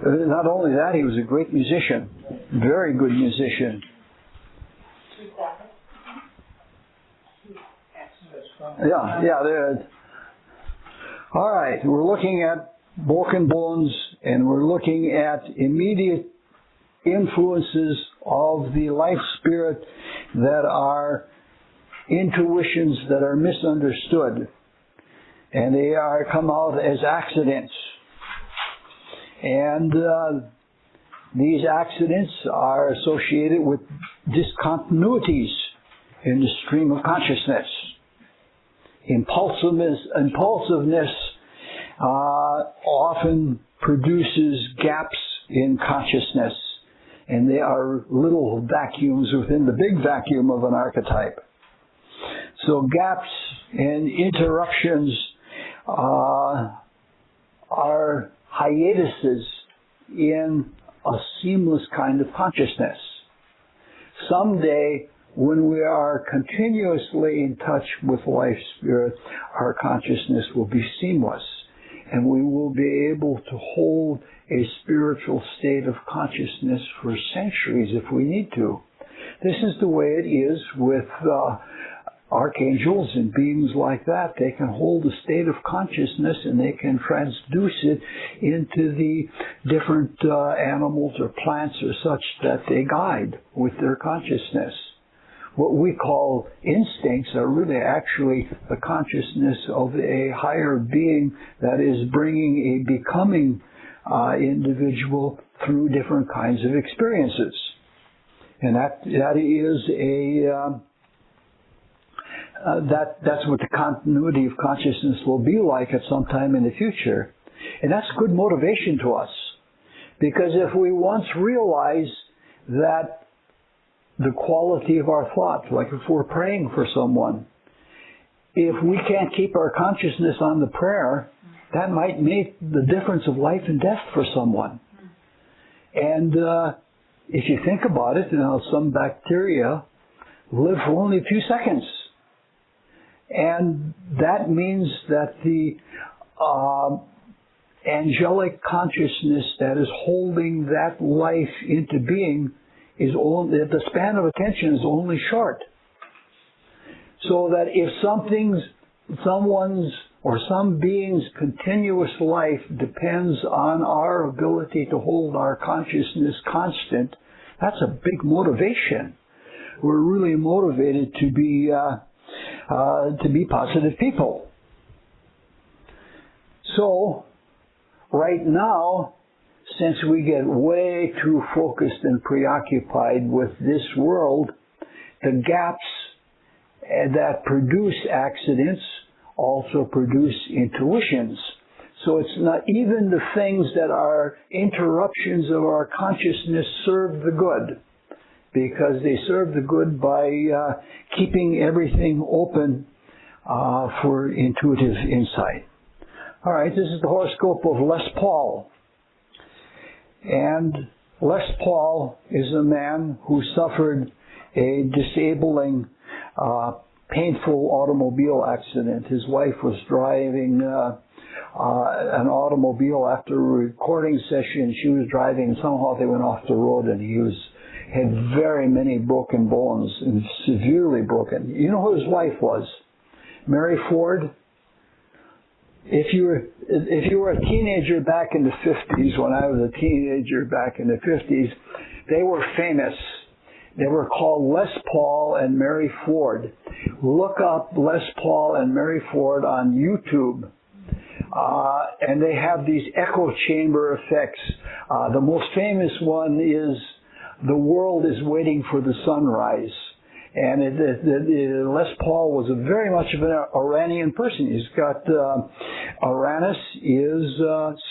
Not only that, he was a great musician. Very good musician. Yeah. All right, we're looking at broken bones, and we're looking at immediate influences of the life spirit that are intuitions that are misunderstood. and they come out as accidents. And these accidents are associated with discontinuities in the stream of consciousness. Impulsiveness often produces gaps in consciousness, and they are little vacuums within the big vacuum of an archetype. So gaps and interruptions are hiatuses in a seamless kind of consciousness. Someday, when we are continuously in touch with life spirit, our consciousness will be seamless, and we will be able to hold a spiritual state of consciousness for centuries if we need to. This is the way it is with archangels and beings like that. They can hold a state of consciousness and they can transduce it into the different animals or plants or such that they guide with their consciousness. What we call instincts are really actually the consciousness of a higher being that is bringing a becoming individual through different kinds of experiences. And that is a that's what the continuity of consciousness will be like at some time in the future. And that's good motivation to us. Because if we once realize that the quality of our thoughts, like if we're praying for someone, if we can't keep our consciousness on the prayer, that might make the difference of life and death for someone. And if you think about it, some bacteria live for only a few seconds. And that means that the angelic consciousness that is holding that life into being is only, the span of attention is only short. So that if someone's or some being's continuous life depends on our ability to hold our consciousness constant, that's a big motivation. We're really motivated to be positive people. So, right now, since we get way too focused and preoccupied with this world, the gaps that produce accidents also produce intuitions. So it's not even the things that are interruptions of our consciousness serve the good, because they serve the good by keeping everything open for intuitive insight. All right, this is the horoscope of Les Paul. And Les Paul is a man who suffered a disabling, painful automobile accident. His wife was driving an automobile after a recording session. She was driving, and somehow they went off the road, and he had very many broken bones and severely broken. You know who his wife was? Mary Ford. If you were a teenager back in the 50s, when I was a teenager back in the 50s, they were famous. They were called Les Paul and Mary Ford. Look up Les Paul and Mary Ford on YouTube. And they have these echo chamber effects. The most famous one is "The World is Waiting for the Sunrise." And Les Paul was very much of an Iranian person. He's got Uranus is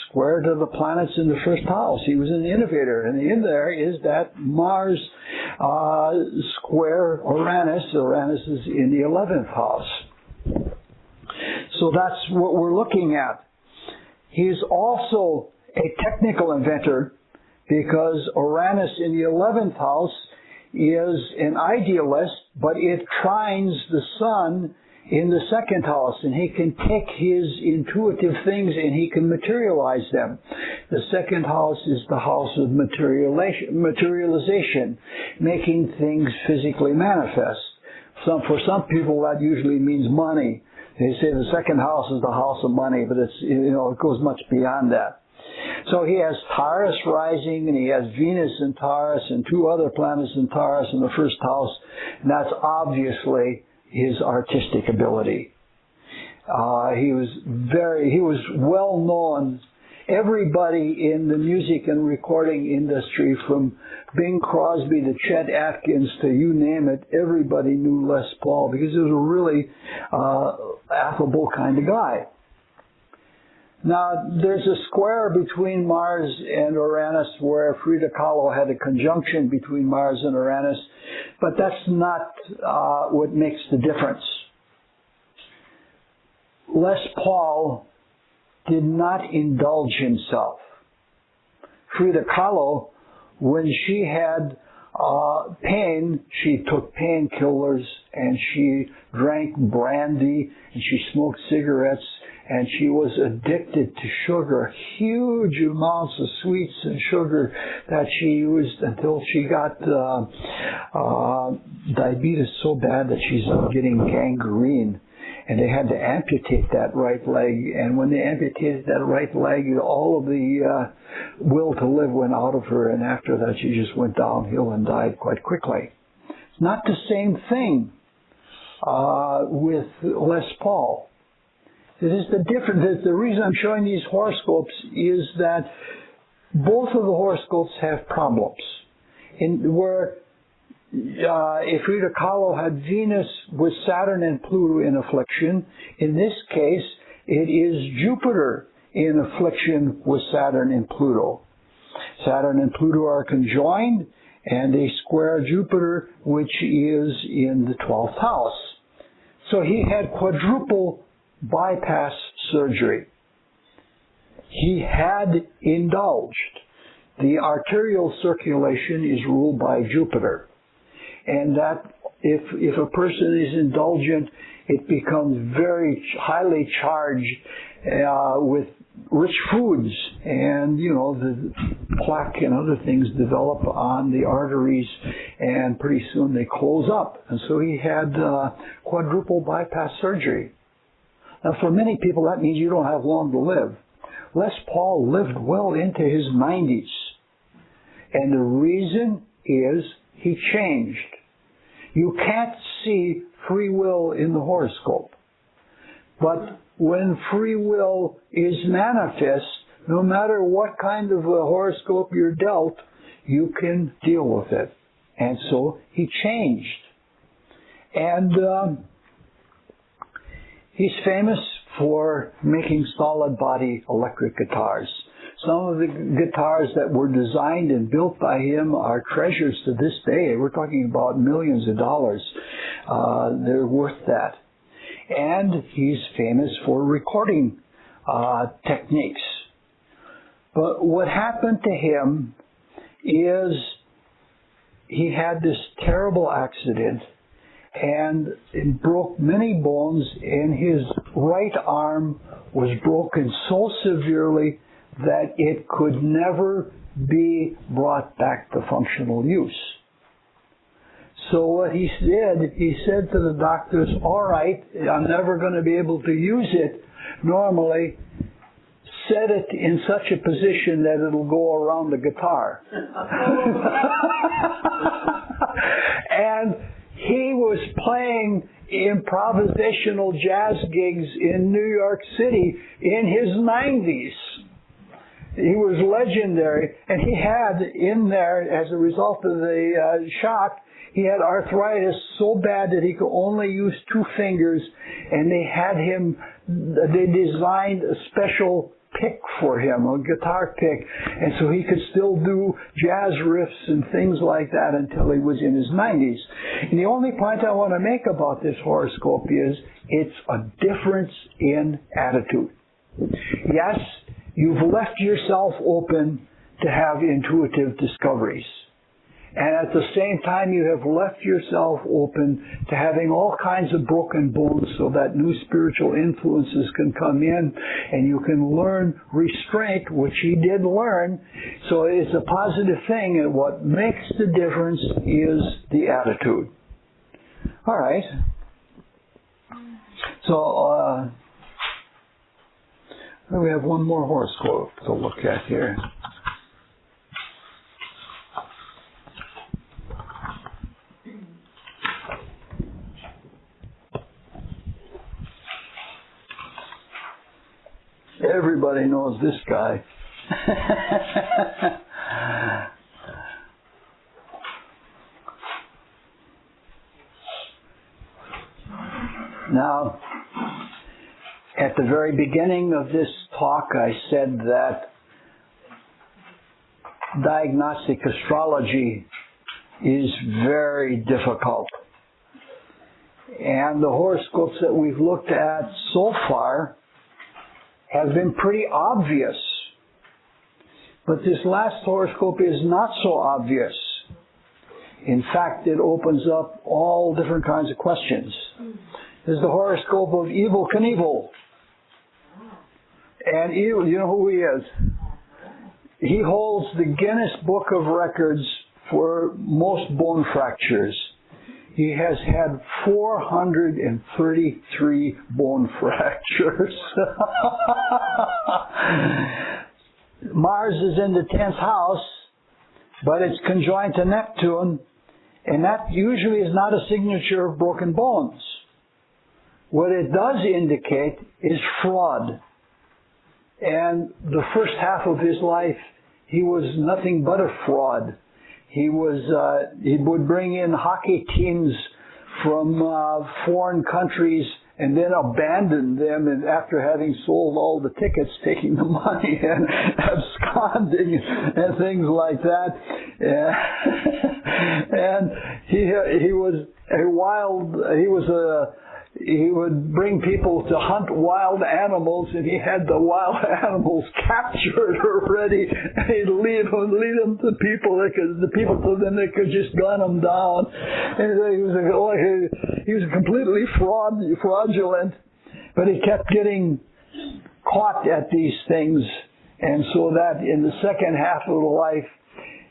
square to the planets in the first house. He was an innovator. And in there is that Mars square Uranus. Uranus is in the 11th house. So that's what we're looking at. He's also a technical inventor, because Uranus in the 11th house is an idealist, but it trines the sun in the 2nd house, and he can take his intuitive things and he can materialize them. The 2nd house is the house of materialization, making things physically manifest. For some people that usually means money. They say the 2nd house is the house of money, but it goes much beyond that. So he has Taurus rising, and he has Venus in Taurus, and 2 other planets in Taurus in the 1st house, and that's obviously his artistic ability. He was well known. Everybody in the music and recording industry, from Bing Crosby to Chet Atkins to you name it, everybody knew Les Paul because he was a really affable kind of guy. Now, there's a square between Mars and Uranus where Frida Kahlo had a conjunction between Mars and Uranus, but that's not what makes the difference. Les Paul did not indulge himself. Frida Kahlo, when she had pain, she took painkillers and she drank brandy and she smoked cigarettes and she was addicted to sugar, huge amounts of sweets and sugar that she used until she got diabetes so bad that she's getting gangrene. And they had to amputate that right leg. And when they amputated that right leg, all of the will to live went out of her. And after that, she just went downhill and died quite quickly. It's not the same thing with Les Paul. It is the difference. The reason I'm showing these horoscopes is that both of the horoscopes have problems. If Frida Kahlo had Venus with Saturn and Pluto in affliction, in this case, it is Jupiter in affliction with Saturn and Pluto. Saturn and Pluto are conjoined, and they square Jupiter, which is in the 12th house. So he had quadruple bypass surgery. He had indulged. The arterial circulation is ruled by Jupiter. And that if a person is indulgent, it becomes very highly charged with rich foods. And, the plaque and other things develop on the arteries, and pretty soon they close up. And so he had quadruple bypass surgery. Now, for many people, that means you don't have long to live. Les Paul lived well into his 90s. And the reason is he changed. You can't see free will in the horoscope. But when free will is manifest, no matter what kind of a horoscope you're dealt, you can deal with it. And so he changed. And he's famous for making solid body electric guitars. Some of the guitars that were designed and built by him are treasures to this day. We're talking about millions of dollars. They're worth that. And he's famous for recording techniques. But what happened to him is he had this terrible accident, and it broke many bones, and his right arm was broken so severely that it could never be brought back to functional use. So what he said to the doctors, all right, I'm never going to be able to use it normally. Set it in such a position that it'll go around the guitar. And he was playing improvisational jazz gigs in New York City in his 90s. He was legendary, and he had in there, as a result of the shock, he had arthritis so bad that he could only use 2 fingers, and they designed a special pick for him, a guitar pick, and so he could still do jazz riffs and things like that until he was in his 90s. And the only point I want to make about this horoscope is it's a difference in attitude. Yes, you've left yourself open to have intuitive discoveries. And at the same time, you have left yourself open to having all kinds of broken bones so that new spiritual influences can come in and you can learn restraint, which he did learn. So it's a positive thing, and what makes the difference is the attitude. All right. So we have one more horoscope to look at here. Everybody knows this guy. Now, at the very beginning of this talk, I said that diagnostic astrology is very difficult. And the horoscopes that we've looked at so far have been pretty obvious. But this last horoscope is not so obvious. In fact, it opens up all different kinds of questions. This is the horoscope of Evel Knievel. And Evel, you know who he is? He holds the Guinness Book of Records for most bone fractures. He has had 433 bone fractures. Mars is in the 10th house, but it's conjoined to Neptune, and that usually is not a signature of broken bones. What it does indicate is fraud. And the first half of his life, he was nothing but a fraud. He would bring in hockey teams from foreign countries and then abandon them, and after having sold all the tickets, taking the money and absconding and things like that. And he would bring people to hunt wild animals, and he had the wild animals captured already, and he'd lead them to people they could just gun them down. And he was completely fraudulent, but he kept getting caught at these things, and so that in the second half of life,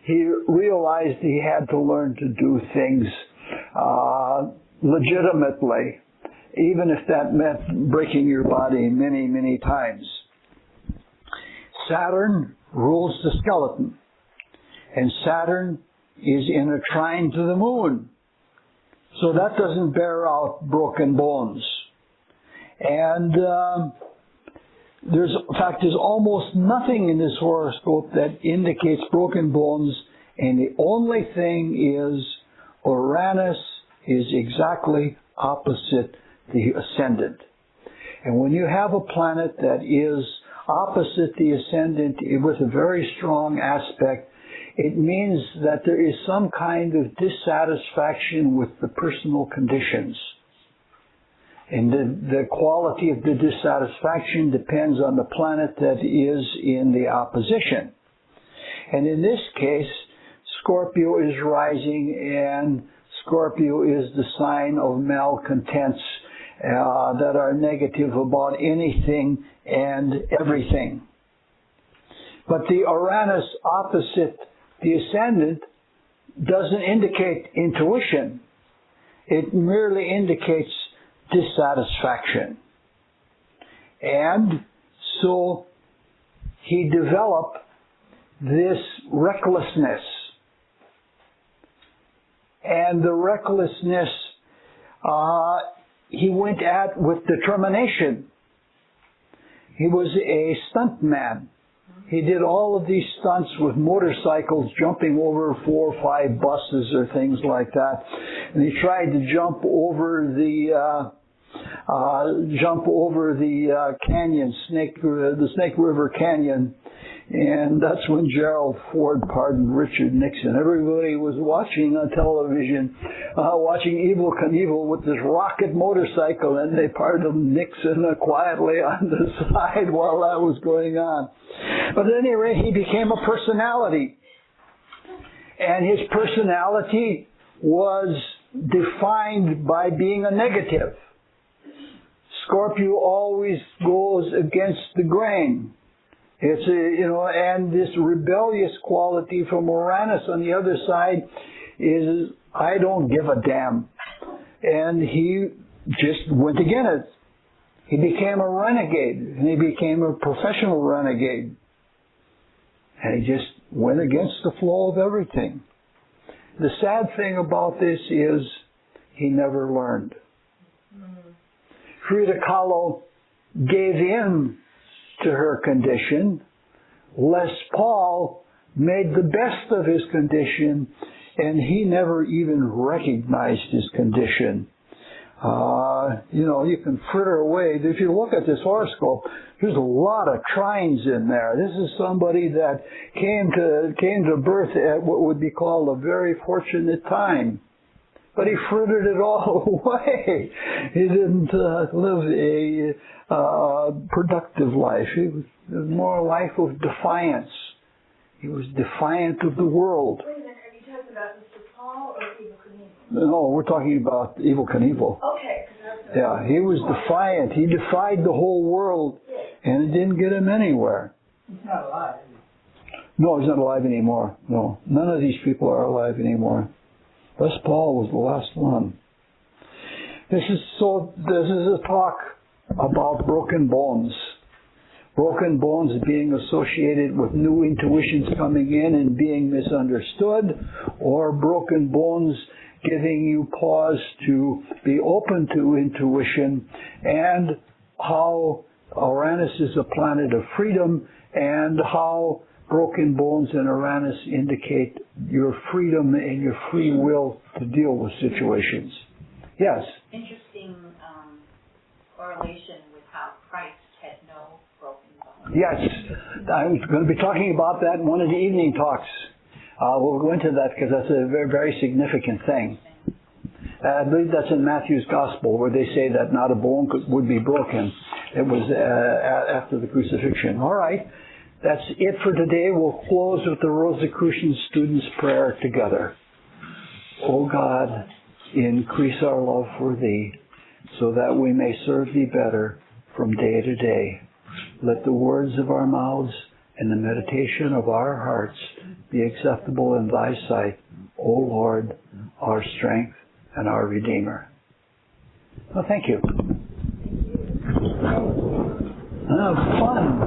he realized he had to learn to do things legitimately, even if that meant breaking your body many, many times. Saturn rules the skeleton, and Saturn is in a trine to the moon. So that doesn't bear out broken bones. And there's almost nothing in this horoscope that indicates broken bones, and the only thing is Uranus is exactly opposite the ascendant. And when you have a planet that is opposite the ascendant with a very strong aspect, it means that there is some kind of dissatisfaction with the personal conditions. And the quality of the dissatisfaction depends on the planet that is in the opposition. And in this case, Scorpio is rising, and Scorpio is the sign of malcontents that are negative about anything and everything. But the Uranus opposite the ascendant doesn't indicate intuition. It merely indicates dissatisfaction. And so he developed this recklessness. And the recklessness he went at with determination. He was a stunt man. He did all of these stunts with motorcycles, jumping over 4 or 5 buses or things like that. And he tried to jump over the canyon, the Snake River Canyon. And that's when Gerald Ford pardoned Richard Nixon. Everybody was watching on television, watching Evel Knievel with this rocket motorcycle, and they pardoned Nixon quietly on the side while that was going on. But at any rate, he became a personality. And his personality was defined by being a negative. Scorpio always goes against the grain. It's and this rebellious quality from Uranus on the other side is, I don't give a damn. And he just went against it. He became a renegade, and he became a professional renegade. And he just went against the flow of everything. The sad thing about this is he never learned. Frida Kahlo gave in to her condition, lest Paul made the best of his condition, and he never even recognized his condition. You can fritter away. If you look at this horoscope, there's a lot of trines in there. This is somebody that came to birth at what would be called a very fortunate time. But he frittered it all away. He didn't live a productive life. It was more a life of defiance. He was defiant of the world. Wait a minute, are you talking about Mr. Paul or Evel Knievel? No, we're talking about Evel Knievel. Okay. Yeah, he was defiant. He defied the whole world, and it didn't get him anywhere. He's not alive, is he? No, he's not alive anymore. No, none of these people are alive anymore. Thus Paul was the last one. This is a talk about broken bones. Broken bones being associated with new intuitions coming in and being misunderstood, or broken bones giving you pause to be open to intuition, and how Uranus is a planet of freedom, and how broken bones in Uranus indicate your freedom and your free will to deal with situations. Yes? Interesting correlation with how Christ had no broken bones. Yes. I'm going to be talking about that in one of the evening talks. We'll go into that because that's a very, very significant thing. I believe that's in Matthew's Gospel where they say that not a bone would be broken. It was after the crucifixion. All right. That's it for today. We'll close with the Rosicrucian students' prayer together. O God, increase our love for Thee so that we may serve Thee better from day to day. Let the words of our mouths and the meditation of our hearts be acceptable in Thy sight, O Lord, our strength and our Redeemer. Well, thank you. Fun.